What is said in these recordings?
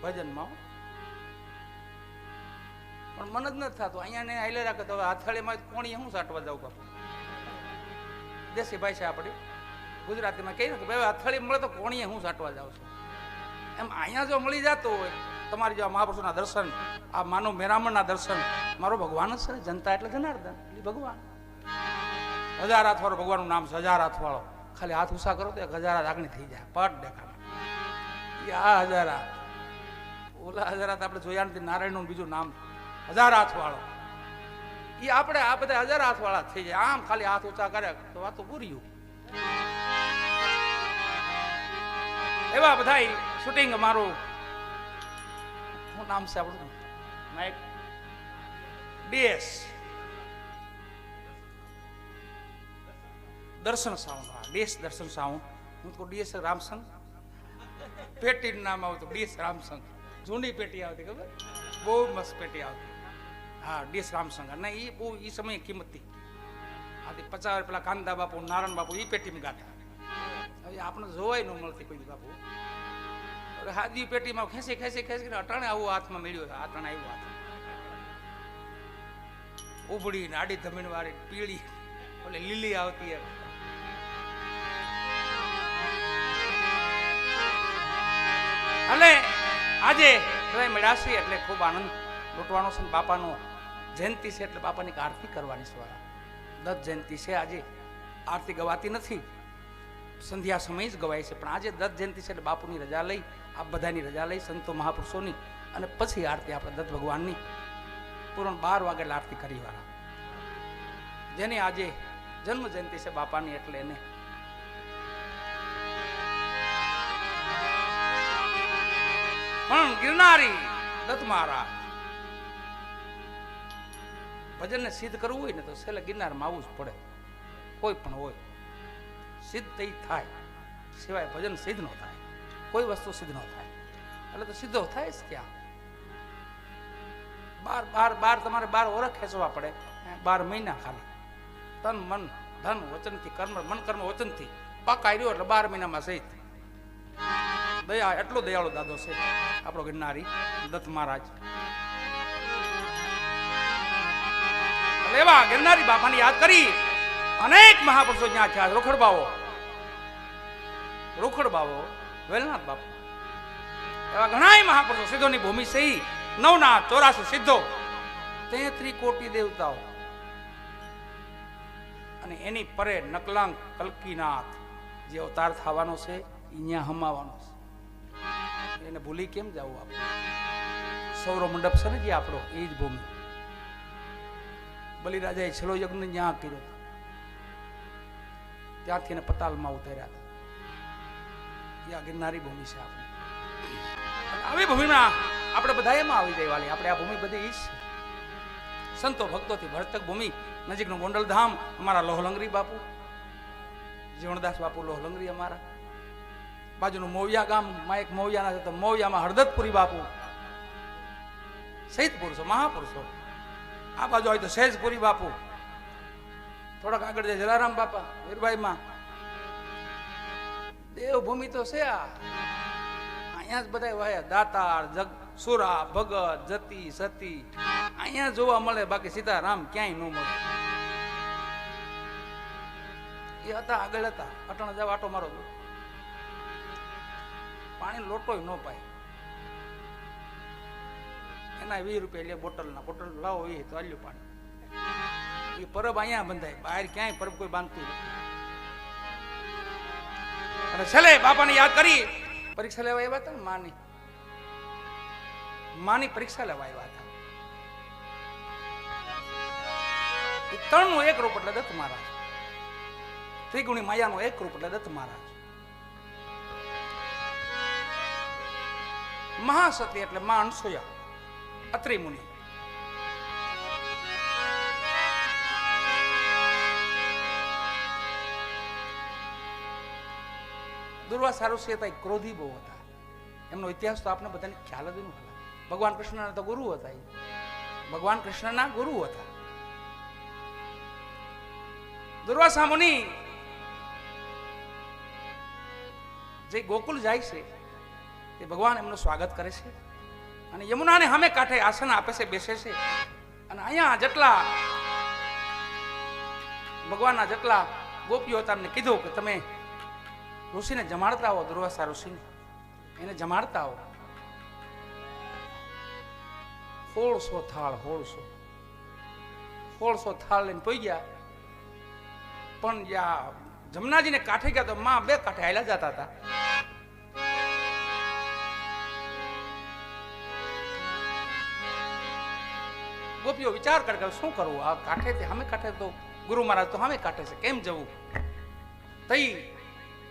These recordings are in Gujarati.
ભજનમાં. પણ મન જ નથી થતું. અહીંયા ને હાલે રાખે તો હવે હાથાળીમાં કોણી શું સાટવા જાવ બાપુ? દેશી ભાષા આપણી ગુજરાતીમાં કહીએ ને કે ભાઈ હાથાળી મળે તો કોણીએ હું સાટવા જાઉં છું. એમ અહીંયા જો મળી જતો હોય તમારી જો મહાપુરુષોના દર્શન, આ માનવ મેરામણના દર્શન, મારો ભગવાન જ છે. જનતા એટલે જનાર્દન, એટલે ભગવાન. 1000 હાથ વાળો ભગવાનનું નામ છે, 1000 હાથ વાળો. ખાલી હાથ ઉષા કરો તો 1000 હાથ આગળ થઈ જાય, પટ દેખાડે. આ 1000 હાથ, ઓલા 1000 હાથ આપણે જોયા નથી. નારાયણનું બીજું નામ 1000 હાથ વાળો. એ આપણે આ બધા 1000 હાથ વાળા થઈ જાય. આમ ખાલી હાથ ઊંચા કરે તો વાતો પૂરી. એવા બધા શૂટિંગ મારું શું નામ છે આપણું માઇક ડીએસ દર્શન સાઉન્ડ. ડીએસ દર્શન સાઉન્ડ. હું તો ડીએસ રામસંગ પેટી નામ આવતું. ડીએસ રામસંગ જૂની પેટી આવતી, ખબર? બહુ મસ્ત પેટી આવતી. હા, ડીએસ રામસંગ. અને એ બહુ એ સમયે કિંમતી. આથી 50 પેલા કાંદા બાપુ, નારાયણ બાપુ એ પેટીમાં ગાતા. હવે આપણે જોવાય ન મળતી કોઈ બાપુ. હવે હાદી પેટીમાં ખેંચી ખેંચી ખેંચી અટાણે આવું હાથમાં મળ્યો છે. અટાણે આવ્યું હાથ ઉભડી ને આડી ધમીણ વાળી પીળી ઓલે લીલી આવતી. અને આજે બધા મળ્યા છે એટલે ખૂબ આનંદ લૂંટવાનો છે. બાપાનો જયંતિ છે એટલે બાપાની આરતી કરવાની છે. દત્ત જયંતિ છે. આજે આરતી ગવાતી નથી, સંધ્યા સમય જ ગવાય છે. પણ આજે દત્ત જયંતિ છે એટલે બાપુની રજા લઈ, આ બધાની રજા લઈ, સંતો મહાપુરુષોની, અને પછી આરતી આપણે દત્ત ભગવાનની પૂર્ણ 12 વાગે આરતી કરી વાળા. જેની આજે જન્મ જયંતિ છે બાપાની, એટલે એને પણ ગિરનારી દત્ત મહારાજ ભજનને સિદ્ધ કરવું હોય ને તો છેલ્લે ગિરનારમાં આવવું જ પડે. કોઈ પણ હોય સિદ્ધ થઈ થાય, સિવાય ભજન સિદ્ધ ન થાય. કોઈ વસ્તુ સિદ્ધ ન થાય. એટલે તો સીધો થાય જ ક્યાં? 12 તમારે 12 વર્ષ ખેંચવા પડે. 12 મહિના ખાલી તન મન ધન વચનથી કર્મ, મન કર્મ વચનથી પાકા રહ્યો એટલે 12 મહિનામાં સહિત. દયા, એટલો દયાળુ દાદો છે આપણો ગિરનારી દત્ત મહારાજ. એવા ગિરનારી બાપાને યાદ કરી અનેક મહાપુરુષો જ્યાં થયા. રોખડબાવો, વેલનાથ બાપુ, એવા ઘણા મહાપુરુષો. સિદ્ધોની ભૂમિ છે. 984 સિદ્ધો, 33 કોટી દેવતાઓ, અને એની પરે નકલાંક કલ્કીનાથ જે અવતાર થવાનો છે અહીંયા હમાવાનો છે. એને ભૂલી કેમ જવું? આપણે સૌર મંડપ છે ને જે આપણો, એ જ ભૂમિ. બલિરાજાએ છેલ્લો યજ્ઞ જ્યાં કર્યો, ત્યાંથી એને પતાલમાં ઉતાર્યા. ત્યાં ગિરનારી ભૂમિ છે આપણે. આવી ભૂમિમાં આપણે બધા એમાં આવી જાય વાલી. આપણે આ ભૂમિ બધી ઈ છે. સંતો ભક્તોથી ભરતક ભૂમિ, નજીકનું ગોંડલ ધામ, અમારા લોહલંગરી બાપુ, જીવણદાસ બાપુ લોહલંગરી અમારા. બાજુનું મોવિયા ગામ માં એક મોવિયાના છે, તો મોવિયામાં હરદતપુરી બાપુ, સહિત પુરુષો, મહાપુરુષો. આ બાજુ હોય તો સહેજપુરી બાપુ, થોડાક આગળ જાય જલારામ બાપા વીરભાઈમાં. દેવભૂમિ તો છે આ. અહીંયા જ બધા વાયા દાતાર, જગ, સુરા, ભગત, જતી, સતી અહીંયા જોવા મળે. બાકી સીતારામ ક્યાંય ન મળે. એ હતા આગળ હતા. અટણ જાવ આટો મારો, પાણી લોટોય ન પાય. એના 20 રૂપિયા લે બોટલના. બોટલ લાવો એ તો આલ્યું પાણી. એ પરબ અહીંયા બંધાય, બહાર ક્યાંય પરબ કોઈ બાંધતું નથી. અને છેલ્લે બાપાને યાદ કરી પરીક્ષા લેવા આવ્યા હતા ને. માની પરીક્ષા લેવા આવ્યા હતા. એ 3 નું 1 રૂપ એટલે દત્ત મહારાજ. ત્રિગુણી માયાનો 1 રૂપ એટલે દત્ત મહારાજ. મહાસતી એટલે મા અનસૂયા, અત્રિ મુનિ. દુર્વાસા ઋષિ હતા, ક્રોધી બહુ હતા. એમનો ઇતિહાસ તો આપણે બધાને ખ્યાલ જ ન હતા. ભગવાન કૃષ્ણના તો ગુરુ હતા. ભગવાન કૃષ્ણના ગુરુ હતા. દુર્વાસા મુનિ જે ગોકુલ જાય છે, એ ભગવાન એમનું સ્વાગત કરે છે. અને યમુનાને સામે કાંઠે આસન આપે છે, બેસે છે. અને અહીંયા જેટલા ભગવાનના જેટલા ગોપીઓ હતા એમને કીધું કે તમે ઋષિને જમાડતા આવો, દુર્વાસા ઋષિને એને જમાડતા આવો. 1600 થાળ 1600 થાળ લઈને પોઈ ગયા. પણ જ્યાં જમનાજીને કાંઠે ગયા તો માં બે કાંઠે હાલ્યા જતા હતા. ગોપીઓ વિચાર કરે શું કરવું, આ કાંઠે સામે કાંઠે તો ગુરુ મહારાજ તો સામે કાંઠે છે, કેમ જવું? તઈ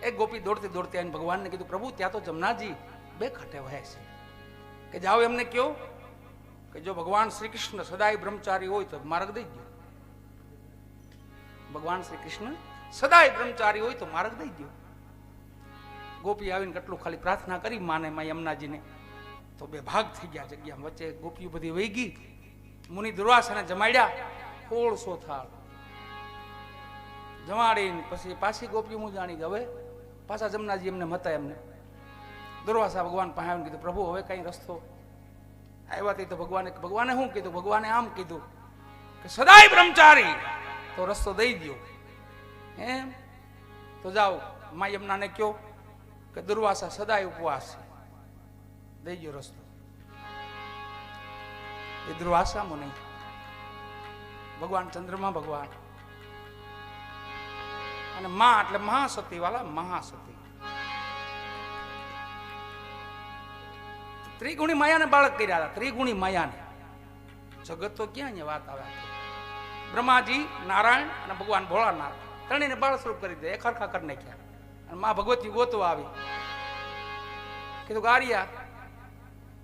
એક ગોપી દોડતી દોડતી આવીને ભગવાનને કીધું, પ્રભુ ત્યાં તો જમનાજી બે કાંઠે વહે છે, કે જાઓ એમને કહો કે જો ભગવાન શ્રી કૃષ્ણ સદાય બ્રહ્મચારી હોય તો માર્ગ દઈ દો. ભગવાન શ્રી કૃષ્ણ સદાય બ્રહ્મચારી હોય તો માર્ગ દઈ દો. ગોપી આવીને કેટલું ખાલી પ્રાર્થના કરી માને માં યમુનાજીને, તો બે ભાગ થઈ ગયા જગ્યા વચ્ચે. ગોપીઓ બધી વહી ગઈ. મુનિ દુર્વાસાને જમાડ્યા 1600 થાળ જમાડીને પછી પાછી ગોપીઓ હું જાણી કે હવે પાછા જમનાજી એમને મતા. એમને દુર્વાસા ભગવાન પાસે આવીને કીધું, પ્રભુ હવે કઈ રસ્તો આવ્યા તો ભગવાને શું કીધું? ભગવાને આમ કીધું કે સદાય બ્રહ્મચારી તો રસ્તો દઈ દો. એમ તો જાઓ મા યમુનાને કયો કે દુર્વાસા સદાય ઉપવાસ છે, દઈ ગયો રસ્તો. એ દુર્વાસા મુનિ ભગવાન ચંદ્રમા ભગવાન અને માં એટલે મહાસતી વાળા મહાસતી. ત્રિગુણી માયાને બાળક કર્યા હતા. ત્રિગુણી માયાને જગત તો ક્યાં અહીંયા વાત આવે. બ્રહ્માજી, નારાયણ અને ભગવાન ભોળાનાથ ત્રણેયને બાળ સ્વરૂપ કરી દે, એક હરખા કરી નાખ્યા. અને માં ભગવતી ગોતવા આવી. કીધું ગારિયા,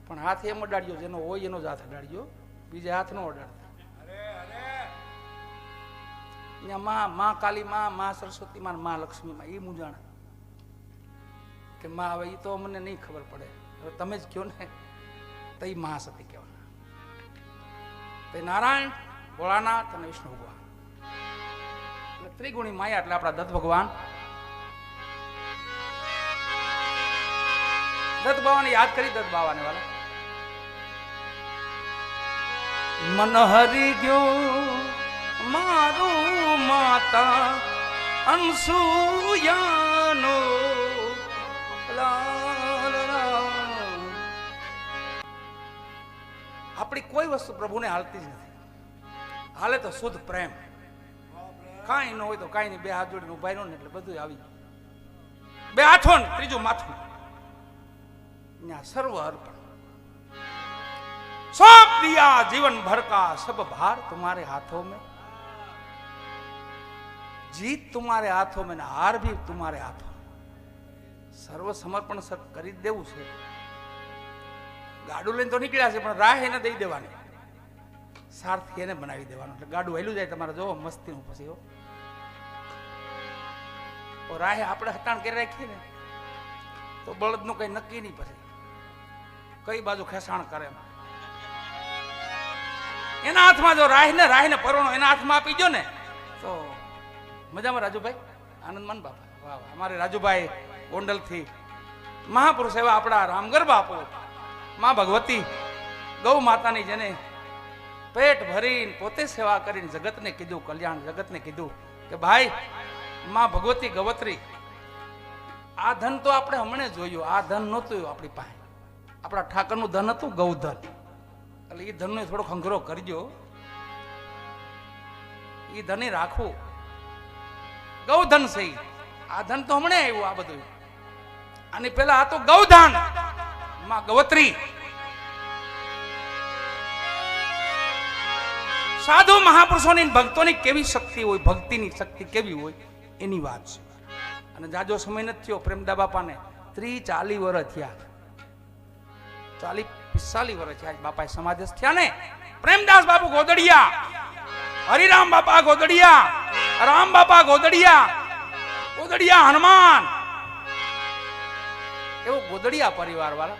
પણ હાથ એમ અડાડ્યો જેનો હોય એનો જ હાથ અડાડ્યો, બીજે હાથ નો અડાડતા. માં કાલી માં સરસ્વતી માં લક્ષ્મી માં એ મૂંઝાણા કે માં હવે એ તો મને નહીં ખબર પડે, હવે તમે જ કહો ને. તો એ મહાસતી કહેવાના. તે નારાયણ, ભોળાનાથ અને વિષ્ણુ ભગવાન એટલે ત્રિગુણી માયા એટલે આપણા દત્ત ભગવાન. દત્ત બાવાને યાદ કરી. દત્ત બાવાને વાલા મન હરી ગયો મારું માતા અનસુયાનો આપણી કોઈ વસ્તુ પ્રભુને હાલતી જ નથી. હાલે તો શુદ્ધ પ્રેમ. કાંઈ ન હોય તો કાંઈ નહીં, બે હાથ જોડીને ઉભા રહ્યો ને એટલે બધું આવી ગયું. બે હાથો ને ત્રીજું માથું, સર્વ અર્પણ. सब दिया जीवन भर का सब भार तुम्हारे हाथों में, जीत तुम्हारे हाथों में, हार भी तुम्हारे हाथों में. સર્વ સમર્પણ કરી દેવું છે. ગાડું લઈને તો નીકળ્યા છે, પણ રાહ એને દઈ દેવાની, સારથી એને બનાવી દેવાનું. એટલે ગાડું હેલું જાય તમારે જોવો મસ્તીનું. પછી રાહે આપણે હટાણ કરી રાખીએ ને તો બળદનું કઈ નક્કી નહીં. પછી કઈ બાજુ ખેસાણ કરે. એના હાથમાં જો રાહીને પરોણો એના હાથમાં આપી દો ને તો મજામાં. રાજુભાઈ આનંદમાન બાપા, વાહ, અમારે રાજુભાઈ ગોંડલ થી મહાપુરુષ એવા આપણા રામગર બાપુ, માં ભગવતી ગૌ માતાની જેને પેટ ભરીને પોતે સેવા કરીને જગતને કીધું, કલ્યાણ જગતને કીધું કે ભાઈ માં ભગવતી ગવત્રી, આ ધન તો આપણે હમણાં જોયું, આ ધન નહોતું આપણી પાસે. આપણા ઠાકરનું ધન હતું ગૌધન. એટલે એ ધનનો થોડોક હંગરો કરજો, એ ધન રાખવું. ગૌધન છે, આ ધન તો હમણાં આવ્યું. આ બધું આની પેલા આ તો ગૌધન. માં ગવત્રી સાધુ મહાપુરુષોની ભક્તોની કેવી શક્તિ હોય, ભક્તિની શક્તિ કેવી હોય એની વાત છે. અને જાજો સમય નથી થયો પ્રેમદા બાપાને 30-40 વર્ષ થયા, 40-45 વર્ષ થયા બાપા સમાદેશ થયા ને. પ્રેમદાસ બાપુ ગોદડિયા, હરિરામ બાપા ગોદડિયા, રામ બાપા ગોદડિયા, ગોદડિયા હનુમાન, એવો ગોદડિયા પરિવાર વાળા.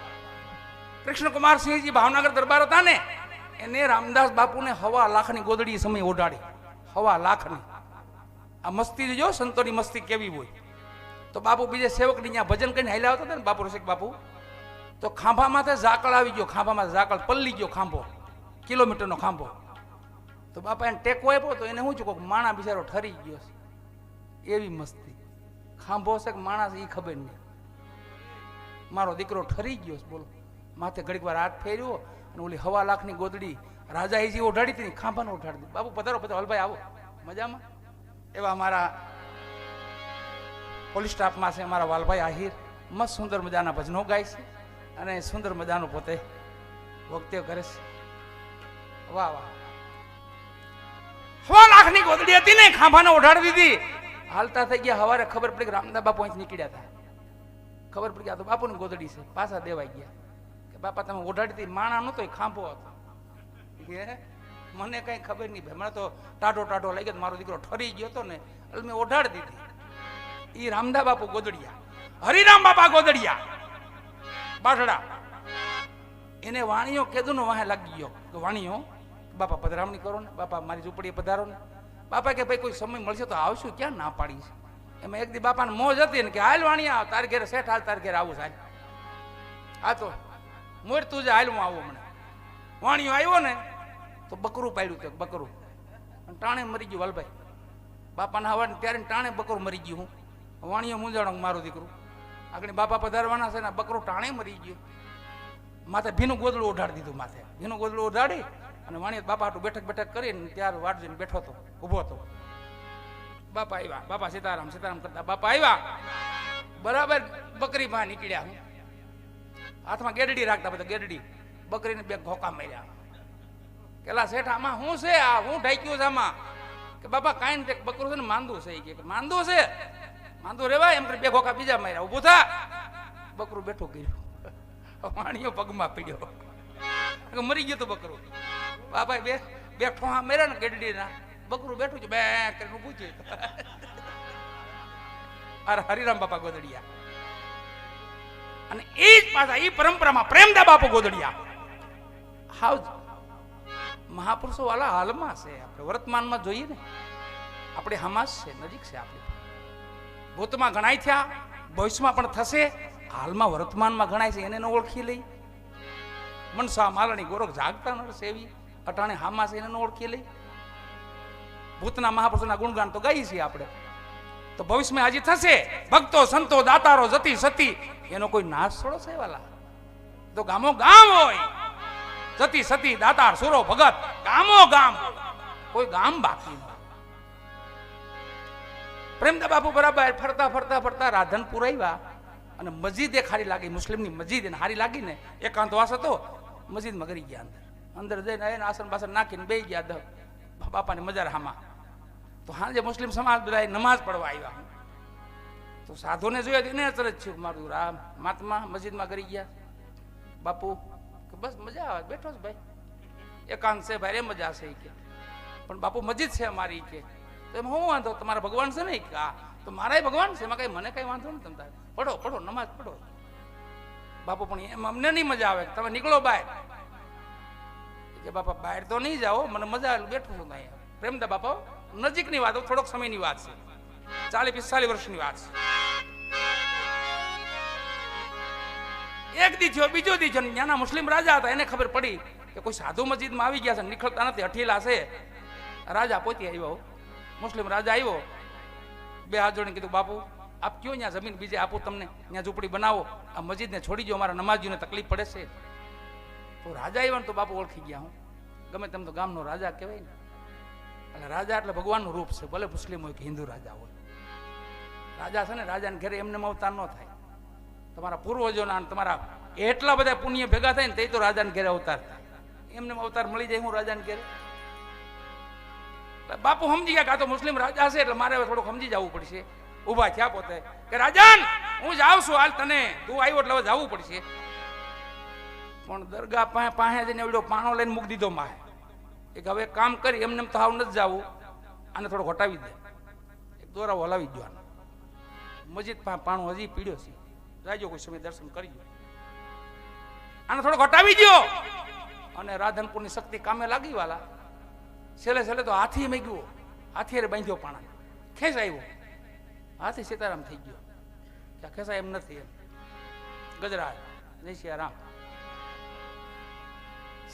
કૃષ્ણકુમાર સિંહજી ભાવનગર દરબાર હતા ને, એને રામદાસ બાપુને 1.25 લાખની ગોદડી સમય ઓઢાડી. 1.25 લાખની. આ મસ્તી જો સંતોની મસ્તી કેવી હોય. તો બાપુ બીજે સેવકની ત્યાં ભજન કરીને હાલ્યા આવતા હતા ને, બાપુ રસિક બાપુ તો ખાંભા માથે ઝાકળ આવી ગયો, ખાંભામાં ઝાકળ પલ્લી ગયો, ખાંભો કિલોમીટરનો ખાંભો. તો બાપા એને ટેકો આપ્યો તો એને શું ચૂકો માણા બિચારો ઠરી ગયો છે. એવી મસ્તી, ખાંભો છે કે માણસ એ ખબર નહીં. મારો દીકરો ઠરી ગયો બોલો. માથે ઘડીક વાર હાથ ફેર્યો અને ઓલી 1.25 લાખની ગોદડી રાજા એ જે ઓઢાડી હતી ખાંભાને ઓઢાડી દીધી. બાપુ પધારો પધારો, હલભાઈ આવો, મજામાં? એવા અમારા પોલીસ સ્ટાફમાં છે અમારા વાલભાઈ આહિર, મસ્ત સુંદર મજાના ભજનો ગાય છે અને સુંદર મજાનું પોતે વક્તવ્ય કરે છે. વાહ વાહ. 1.25 લાખની ગોદડી હતી ને, ખાંભાને ઓઢાડી દીધી. હાલતા થઈ ગયા, હવારે ખબર પડી કે રામદાસ બાપુ અહીંથી નીકળ્યા હતા. ખબર પડી આ તો બાપુની ગોદડી છે. પાછા દેવાઈ ગયા કે બાપા તમે ઓઢાડી હતી, માણા નહોતો એ ખાંભો હતો. મને કઈ ખબર નહીં ભાઈ, મને તો ટાઢો ટાઢો લાગ્યો, મારો દીકરો ઠરી ગયો હતો ને એટલે મેં ઓઢાડી દીધી. ઈ રામદા બાપુ ગોદડિયા, હરિરામ બાપા ગોદડિયા બાઠડા. એને વાણીઓ કીધું ને વાહે લાગી ગયો કે વાણીઓ બાપા પધરામણી કરો ને, બાપા મારી ઝૂંપડીએ પધારો ને. બાપા કે ભાઈ કોઈ સમય મળશે તો આવશું, ક્યાં ના પાડી છે. એમાં એક દી બાપાને મોજ હતી ને કે હાલ વાણિયા તાર ઘેરે શેઠ, હાલ તાર ઘેરે આવું સાહેબ. આ તો મોર તું જ હાલ હું આવું. મને વાણિયો આવ્યો ને તો બકરું પાડ્યું, તો બકરું ટાણે મરી ગયું. વાલભાઈ બાપાના હવા ત્યારે ટાણે બકરું મરી ગયું. હું વાણિયો મૂંઝાણો મારું દીકરું, આગળ બાપા પધારવાના છે ને બકરું ટાણે મરી ગયું. માથે ભીનું ગોદડું ઓઢાડી દીધું, માથે ભીનું ગોદડું ઓઢાડી અને વાણિયો બાપા હાટું બેઠક બેઠક કરીને ત્યાર વાટ જઈને બેઠો હતો, ઊભો હતો. બાપા આવ્યા, બાપા સીતારામ સીતારામ કરતા બાપા આવ્યા, બરાબર બકરી માં નીકળ્યા. હાથમાં ગેડડી રાખતા, બધા ગેડડી બકરીને 2 ઘોકા માર્યા. કેલા શેઠ આમાં શું છે, આ હું ઢાક્યું છે આમાં? કે બાપા કાંઈ નથી, બકરું છે ને માંદું છે. કે માંદું છે? માંદું રેવાય એમ કરી 2 ઘોકા બીજા માર્યા. ઊભું થા. બકરું બેઠું કર્યું, વાણીઓ પગમાં પીડ્યો, મરી ગયું તો બકરું. બાપા બે ઠોહા માર્યા ને ગેડડીના, બકરું બેઠું છે, બે કરીને પૂછ્યું. અરે હરિરામ બાપા ગોદડિયા. અને એ જ પાછા એ પરંપરામાં પ્રેમદા બાપુ ગોદડિયા. હાવ મહાપુરુષો વાળા હાલમાં છે, આપણે વર્તમાનમાં જોઈએ ને આપણે હમાસ છે, નજીક છે. આપણે ભૂતમાં ગણાય થયા, ભવિષ્યમાં પણ થશે, હાલમાં વર્તમાનમાં ગણાય છે. એને ઓળખી લઈ. મનસા માલણી ગોરખ જાગતા ન સેવી અટાણે હામાં છે, એને ઓળખી લઈ. ભૂતના મહાપુરુષોના ગુણગાન તો ગાઈ છીએ આપણે. તો ભવિષ્યમાં હજી થશે. ભક્તો સંતો દાતારો જતી સતી, એનો કોઈ નાશ થોડો છે વાલા. તો ગામો ગામ હોય, જતી સતી દાતાર સુરો ભગત, ગામો ગામ, કોઈ ગામ બાકી ન. પ્રેમદા બાપુ બરાબર ફરતા ફરતા ફરતા રાધનપુર આવ્યા અને મસ્જિદ એ ખારી લાગી, મુસ્લિમની મસ્જિદ એને હારી લાગી ને. એકાંતવાસ હતો, મસ્જિદમાં કરી ગયા. અંદર જઈને આસન બાસન નાખીને બેસી ગયા બાપાની મજાર હામાં. તો હાજે મુસ્લિમ સમાજ બધા નમાઝ પડવા આવ્યા. તો સાધુને જોયા એને તરત છે મારું રામ મહાત્મા મસ્જિદમાં કરી ગયા. બાપુ કે બસ મજા આવે, બેઠો છે ભાઈ, એકાંત છે ભાઈ, એ મજા છે કે. પણ બાપુ મસ્જિદ છે અમારી કે. તો એમ હું વાંધો, તમારા ભગવાન છે ને? હા તો મારા ભગવાન છે, એમાં કઈ મને કઈ વાંધો નહીં. તમે પઢો પઢો નમાઝ પઢો. બાપુ પણ એમ અમને નહીં મજા આવે, તમે નીકળો બહાર. કે બાપા બહાર તો નહીં જાઓ, મને મજા આવે, બેઠું છું અહીંયા. પ્રેમદા બાપા નજીકની વાત, થોડોક સમયની વાત છે, 40-45 વર્ષની વાત છે. એક દી થયો, બીજો દી થયો, ત્યાંના મુસ્લિમ રાજા હતા, એને ખબર પડી કે કોઈ સાધુ મસ્જિદમાં આવી ગયા છે, નીકળતા નથી, હઠીલા છે. રાજા પોતે આવ્યો, મુસ્લિમ રાજા આવ્યો, 2 હાથ જોડીને કીધું બાપુ આપ કયો ત્યાં જમીન બીજે આપું તમને, ત્યાં ઝૂંપડી બનાવો, આ મસ્જિદને છોડી દો, અમારા નમાજીઓને તકલીફ પડે છે. તો રાજા આવ્યા ને તો બાપુ ઓળખી ગયા. હું ગમે તેમ તો ગામનો રાજા કહેવાય ને, એટલે રાજા એટલે ભગવાનનું રૂપ છે, ભલે મુસ્લિમ હોય કે હિન્દુ રાજા હોય. રાજા છે ને, રાજાને ઘરે એમને અવતાર ન થાય. તમારા પૂર્વજોના તમારા એટલા બધા પુણ્ય ભેગા થાય ને તે તો રાજાને ઘરે અવતાર થાય. એમને અવતાર મળી જાય હું રાજાને ઘરે. બાપુ સમજી ગયા કે આ તો મુસ્લિમ રાજા છે, એટલે મારે થોડુંક સમજી જવું પડશે. ઉભા થયા પોતે કે રાજાન હું જાઉં છું, હાલ તને તું આવ્યો એટલે હવે જવું પડશે. પણ દરગાહ પાસે જઈને એવડો પાણો લઈને મૂકી દીધો માહે. એક હવે કામ કરી એમને તો હાવ નથી જવું, આને થોડો હટાવી દે, એક દોરાવો હલાવી દો. મસ્જિદ પાણો હજી પીડ્યો છે, જાજો કોઈ સમય દર્શન કરજો, આને થોડો હટાવી દો. અને રાધનપુરની શક્તિ કામે લાગી વાલા. છેલ્લે છેલ્લે તો હાથી મેં ગયો, હાથી બાંધ્યો પાણા, ખેંચ આવ્યો, હાથી સીતારામ થઈ ગયો. ત્યાં ખેંચાય એમ નથી, એમ ગજરાજ જય શ્રી રામ.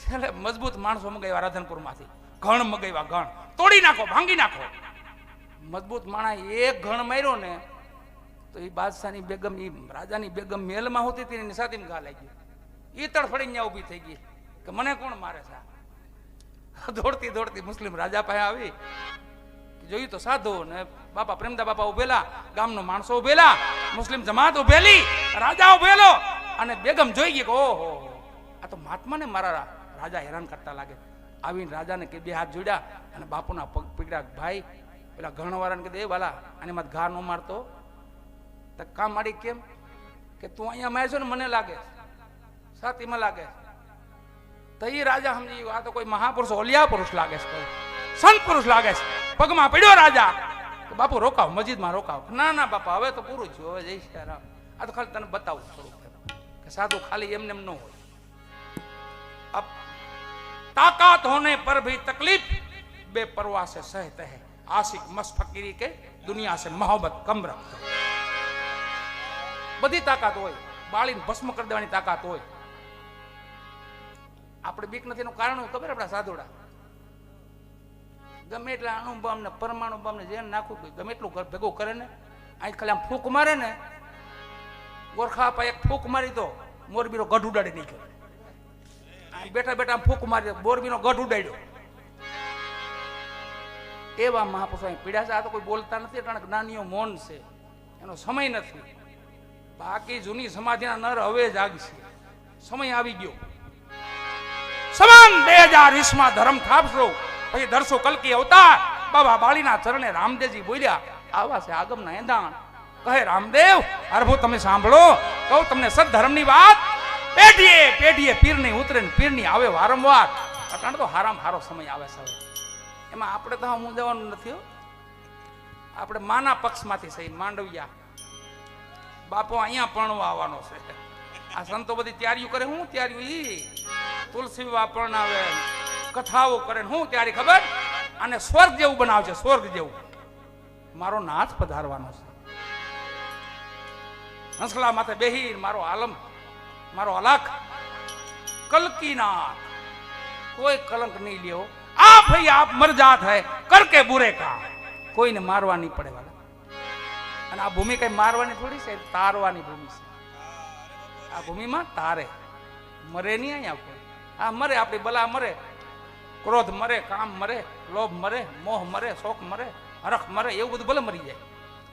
છેલ્લે મજબૂત માણસો મગાવ્યા રાધનપુરમાંથી, ઘણ મગાવ્યા, ઘણ તોડી નાખો, ભાંગી નાખો. મજબૂત માણસ એક ઘણ માર્યો ને તો એ બાદશાહની બેગમ, એ રાજાની બેગમ મેલમાં હોતી હતી, એની સાથીમાં ઘા લાગી. એ તડફડીને ત્યાં ઊભી થઈ ગઈ કે મને કોણ મારે છે. દોડતી દોડતી મુસ્લિમ રાજા પાસે આવી, જોયું તો સાધુ ને બાપા પ્રેમદા બાપા ઉભેલા, ગામનો માણસો ઉભેલા, મુસ્લિમ જમાત ઉભેલી, રાજા ઉભેલો. અને બેગમ જોઈ ગઈ કે ઓહો, આ તો મહાત્માને મારા રાજા હેરાન કરતા લાગે. આવીને રાજાને કે બે હાથ જોડ્યા અને બાપુના પગ પકડ્યા. ભાઈ પેલા ઘણવાળાને કીધું, એ વાલા આને માથે ઘા ન મારતો. તો કામ મારી કેમ કે તું અહીંયા મારે છો ને મને લાગે સાતીમાં લાગે. તો એ રાજા સમજી ગયો, આ તો કોઈ મહાપુરુષ, ઓલિયા પુરુષ લાગે છે, કોઈ સંત પુરુષ લાગે છે. પગમાં પડ્યો રાજા કે બાપુ રોકાવ, મસ્જિદમાં રોકાવ. ના ના બાપા હવે તો પૂરું થયું, હવે જય શ્રી રામ. આ તો ખાલી તને બતાવું થોડું કે સાધુ ખાલી એમને એમ ન હોય. अब ताकत होने पर भी तकलीफ बेपरवाह से सहते हैं, आशिक मस्त फकीरी के दुनिया से मोहब्बत कम रखते. બધી તાકાત હોય, બાળીને ભસ્મ કરી દેવાની તાકાત હોય. આપણે બીક નથી એનું કારણ ખબર? આપણા સાધુડા ગમે એટલા અણુ બોમ્બ ને પરમાણુ બોમ્બ ને જેને નાખવું, ગમે એટલું ભેગું કરે ને, અહીં ખાલી આમ ફૂંક મારે ને, ગોરખા આપા એક ફૂંક મારી તો મોરબીનો ગઢ ઉડાડી નાખ્યો. બેઠા બેઠા ફૂંક મારી મોરબીનો ગઢ ઉડાડ્યો. એવા મહાપુરુષો પીડ્યા છે. આ તો કોઈ બોલતા નથી, કારણ કે જ્ઞાનીઓ મૌન છે, એનો સમય નથી. બાકી જૂની સમાધિના નર હવે જાગશે, સમય આવી ગયો. સમાન 2020 ધર્મ થાપશો, પછી ધરશો કલકી અવતાર. બાબા બાળીના ચરણે રામદેવજી બોલ્યા, આવા છે આગમના એંધાણ. કહે રામદેવ, અરભુ તમે સાંભળો, કહું તમને સદધર્મની વાત. પેઢીએ પેઢીએ પીર નહીં ઉતરે ને પીર ની આવે વારંવાર. અટાણે તો હારામ હારો સમય આવે છે. એમાં આપણે તો હું જવાનું નથી. આપણે માના પક્ષમાંથી સહી માંડવિયા બાપો અહીંયા પરણવા આવવાનો છે. આ સંતો બધી તૈયારીઓ કરે. હું તૈયારીઓ? ઈ તુલસી વિવાહ પરણાવે, કથાઓ કરે. હું તૈયારી ખબર? અને સ્વર્ગ જેવું બનાવશે, સ્વર્ગ જેવું. મારો નાથ પધારવાનો છે. હંસલા માથે બેહી મારો આલમ, મારો અલખ કલકીનાથ, કોઈ કલંક નહીં લ્યો. આપ હી આપ મર જાત હૈ કરકે બુરે કામ. કોઈને મારવા નહીં પડે વાલા. અને આ ભૂમિ કઈ મારવાની થોડી છે, તારવાની ભૂમિ છે. આ ભૂમિમાં તારે, મરે નહીં અહીંયા કોઈ. આ મરે, આપણી બલા મરે, ક્રોધ મરે, કામ મરે, લોભ મરે, મોહ મરે, શોક મરે, હરખ મરે, એવું બધું ભલે મરી જાય.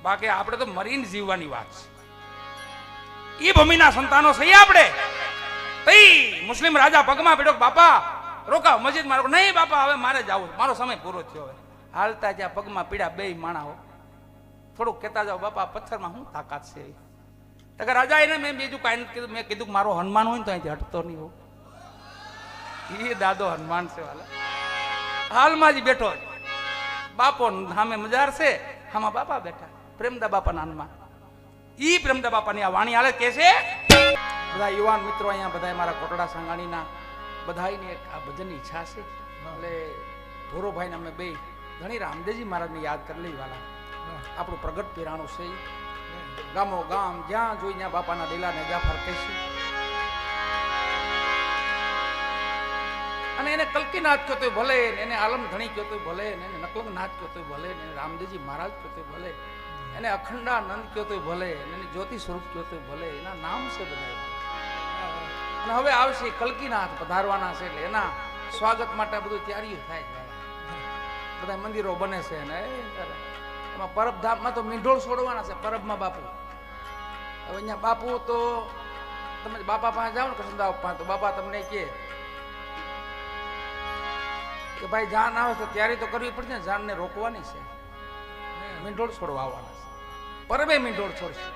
બાકી આપણે તો મરીને જીવવાની વાત છે. એ ભૂમિના સંતાનો સહી આપણે. મુસ્લિમ રાજા પગમાં પડ્યો, બાપા રોકાવ, મસ્જિદમાં રોકાવ. નહીં બાપા હવે મારે જવું, મારો સમય પૂરો થયો. હવે હાલતા જ્યાં પગમાં પીડ્યા બે માણાઓ. થોડુંક કહેતા જાઓ, બાપા પથ્થરમાં શું તાકાત છે? તો કે રાજા એને મેં બીજું કાંઈ નથી કીધું. મેં કીધું કે મારો હનુમાન હોય ને તો અહીંથી હટતો નહીં હોઉં. એ દાદો હનુમાન છે વાલા. હાલમાં જ બેઠો, બાપો સામે મજાર છે, આમાં બાપા બેઠા, પ્રેમદા બાપાના હનુમાન. ઈ પ્રેમદા બાપાની આ વાણી હાલે કે છે. બધા યુવાન મિત્રો અહીંયા, બધા મારા કોટડા સાંગાણીના બધાની એક આ ભજનની ઈચ્છા છે. એટલે ભોરોભાઈને અમે બે ઘણી રામદેવજી મહારાજને યાદ કરી લઈ વાલા. આપણું પ્રગટ પીરાણું છે. ગામો ગામ જ્યાં જોઈ ત્યાં બાપાના લીલાને જ્યાં ફરકે છે. અને એને કલકીનાથ કહો તો ભલે, એને આલમ ધણી કહો તો ભલે, એને નકલંગનાથ કહો તો ભલે, એને રામદેવજી મહારાજ કહો તો ભલે, એને અખંડાનંદ કહો તો ભલે, એને જ્યોતિ સ્વરૂપ કહો તો ભલે. એના નામ છે બધા. અને હવે આવશે કલકીનાથ પધારવાના છે, એટલે એના સ્વાગત માટે બધું તૈયારીઓ થાય છે. બધા મંદિરો બને છે ને એમાં પરબધામમાં તો મીંઢોળ છોડવાના છે. પરબમાં બાપુ, હવે અહીંયા બાપુ તો તમે બાપા પાસે જાઓ ને કૃષ્ણદાસ પાસે, તો બાપા તમને કે ભાઈ જાન આવે તો તૈયારી તો કરવી પડશે ને, જાનને રોકવાની છે. મીંઢોળ છોડવા આવવાના છે. પરબે મીંઢોળ છોડશે.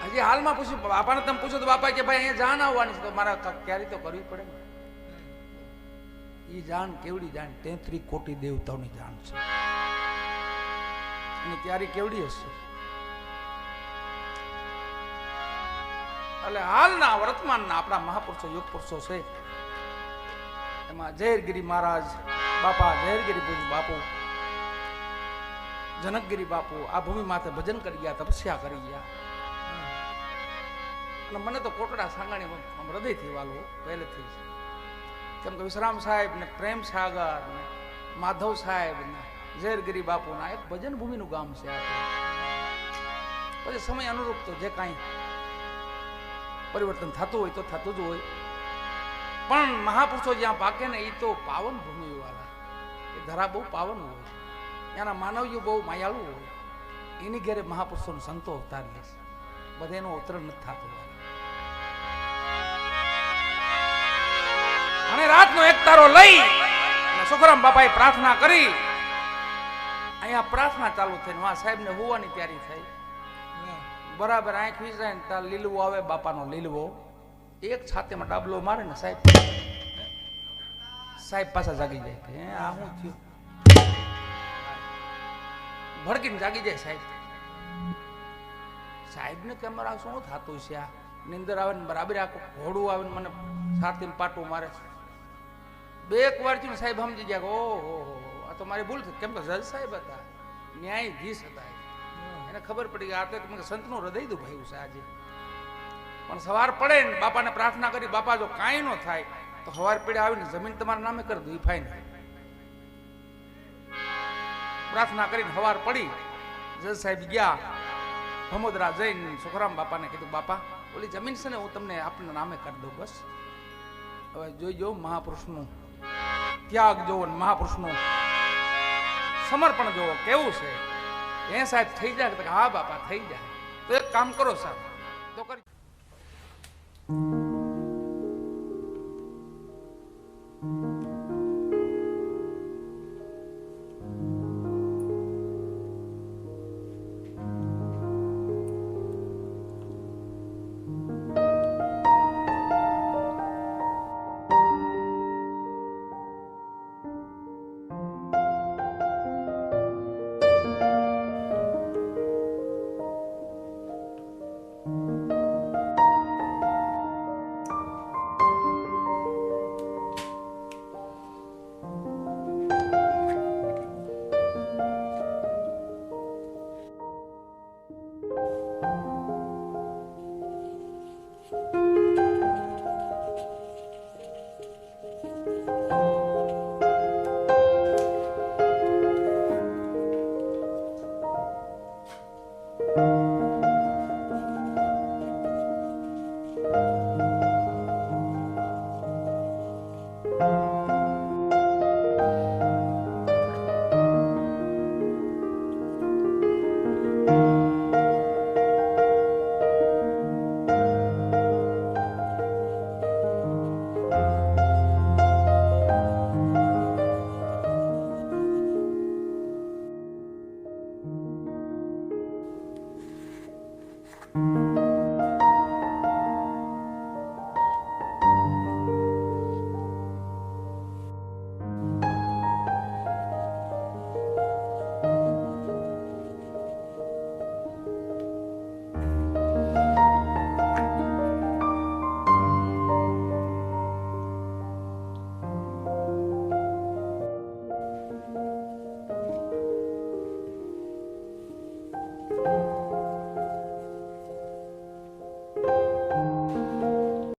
હજી હાલમાં પૂછ્યું બાપાને, તમે પૂછો તો બાપા કે ભાઈ અહીંયા જાન આવવાની છે, તો મારા તૈયારી તો કરવી પડે ને. એ જાન કેવડી જાન? 33 કોટી દેવતાઓની જાન છે. એની તૈયારી કેવડી હશે? એટલે હાલના વર્તમાનના આપણા મહાપુરુષો, યુગ પુરુષો છે. એમાં ઝેરગીરી મહારાજ બાપા, ઝેરગીરી પૂજ્ય બાપુ, જનકગીરી બાપુ આ ભૂમિ માથે ભજન કરી ગયા, તપસ્યા કરી ગયા. અને મને તો કોટડા સાંગાણી આમ હૃદયથી વાલું પહેલેથી જ. કેમ કે વિશ્રામ સાહેબ ને પ્રેમ સાગર ને માધવ સાહેબ ને ઝેરગીરી બાપુના એક ભજન ભૂમિનું ગામ છે આપણે. પછી સમય અનુરૂપ તો જે કાંઈ પરિવર્તન થતું હોય તો થતું જ હોય, પણ મહાપુરુષો જ્યાં પાકે ને એ તો પાવન ભૂમિ વાળા, એ ધરા બહુ પાવન હોય, એના માનવીઓ બહુ માયાળુ હોય, એની ઘેરે મહાપુરુષોનો સંતો અવતાર લે છે. બધે એનું અવતરણ નથી થતું. અને રાતનો એક તારો લઈ સુખરામ બાપાએ પ્રાર્થના કરી. અહીંયા પ્રાર્થના ચાલુ થઈને વા સાહેબને હોવાની તૈયારી થઈ. બરાબર આંખ વિચાય ને ત્યાં લીલવો આવે, બાપાનો લીલવો એક છાતીમાં ડાબલો મારે ને સાહેબ પાછા જાગી જાય. આ શું થયું? ભડકીને જાગી જાય સાહેબ. સાહેબને કે અમારે શું થતું છે? આ નિંદર આવે ને બરાબર આખું ઘોડું આવે ને મને છાતીમાં પાટું મારે છે. બે એક વાર થયું સાહેબ સમજી ગયા, ઓહો આ તો મારી ભૂલ થઈ. કેમ કે જજ સાહેબ હતા, ન્યાયાધીશ હતા, એને ખબર પડી કે આ તો સંતનું હૃદય દુભાયું છે આજે. પણ સવાર પડે ને બાપાને પ્રાર્થના કરી, બાપા જો કાંઈ ન થાય તો સવાર પડે આવીને જમીન તમારા નામે કરી દઉં, ફાઈન. પ્રાર્થના કરીને સવાર પડી, જજ સાહેબ ગયા ભમોદરા જઈને સુખરામ બાપાને કીધું, બાપા ઓલી જમીન છે ને હું તમને આપના નામે કરી દઉં, બસ હવે જોઈજો મહાપુરુષનું ત્યાગ જોવો ને મહાપુરુષનું સમર્પણ જોવો કેવું છે. એ સાહેબ થઈ જાય કે હા બાપા થઈ જાય. તો એક કામ કરો સાહેબ, તો કરી. Mm-hmm.